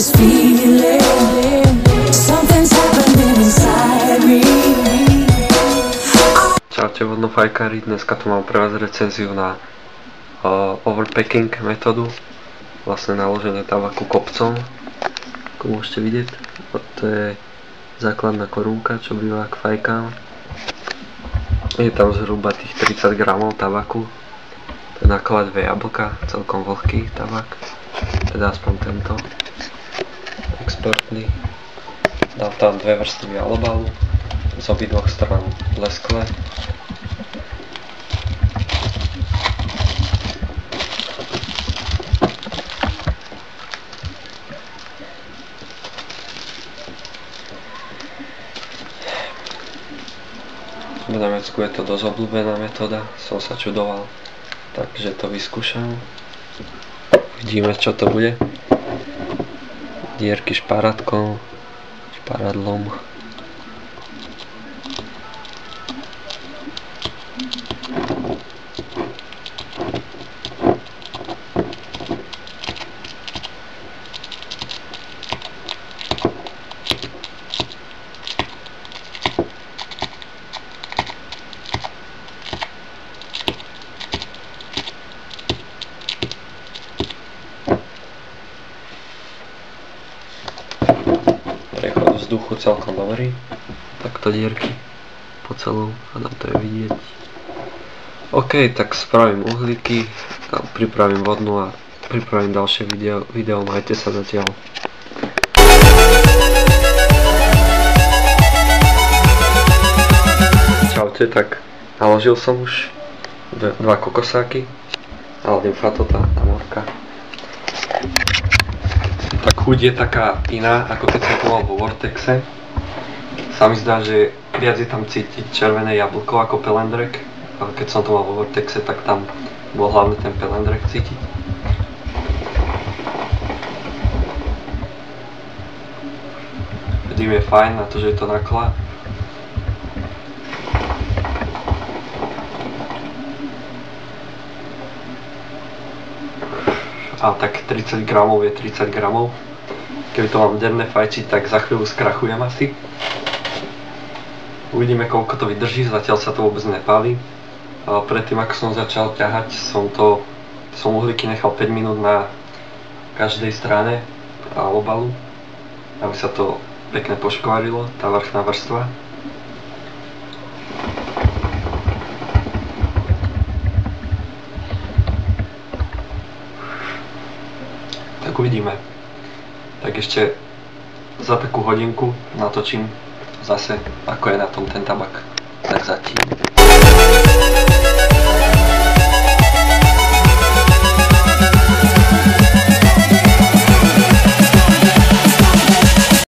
this feeling. Something's happening inside me. Čaute vodnofajkári, dneska tu mám pre vás recenziu na overpacking metódu, vlastne naložené tabaku kopcom, ako môžete vidieť. To je základná korunka, čo býva k fajkám. Je tam zhruba tých 30 gramov tabaku, to je naklad 2 jablka, celkom vlhký tabak, teda aspoň tento exportný. Dám tam 2 vrstvy alobalu, z obidvoch strán bleskle. V Nemecku je to dosť obľúbená metóda, som sa čudoval, takže to vyskúšam. Vidíme, čo to bude. Dierky šparadlom. Prechod vzduchu celkom dobrý. Takto dierky po celom, a tam to je vidieť. OK, tak spravím uhlíky, pripravím vodnú a pripravím ďalšie video. Majte sa zatiaľ. Čaute, tak naložil som už 2 kokosáky, ale nefá to tá morka. Tá chuť je taká iná, ako keď som to mal vo Vortexe. Sa mi zdá, že viac je tam cítiť červené jablko ako pelendrek, ale keď som to mal vo Vortexe, tak tam bol hlavne ten pelendrek cítiť. Dým je fajn na to, že je to naklad. A tak 30 gramov je 30 gramov. Keby to mám denne fajčiť, tak za chvíľu skrachujem asi. Uvidíme, koľko to vydrží, zatiaľ sa to vôbec nepáli. Predtým, ako som začal ťahať, som uhlíky nechal 5 minút na každej strane alobalu, aby sa to pekne poškvarilo, tá vrchná vrstva. Tak uvidíme. Tak ešte za takú hodinku natočím zase, ako je na tom ten tabak. Tak zatím.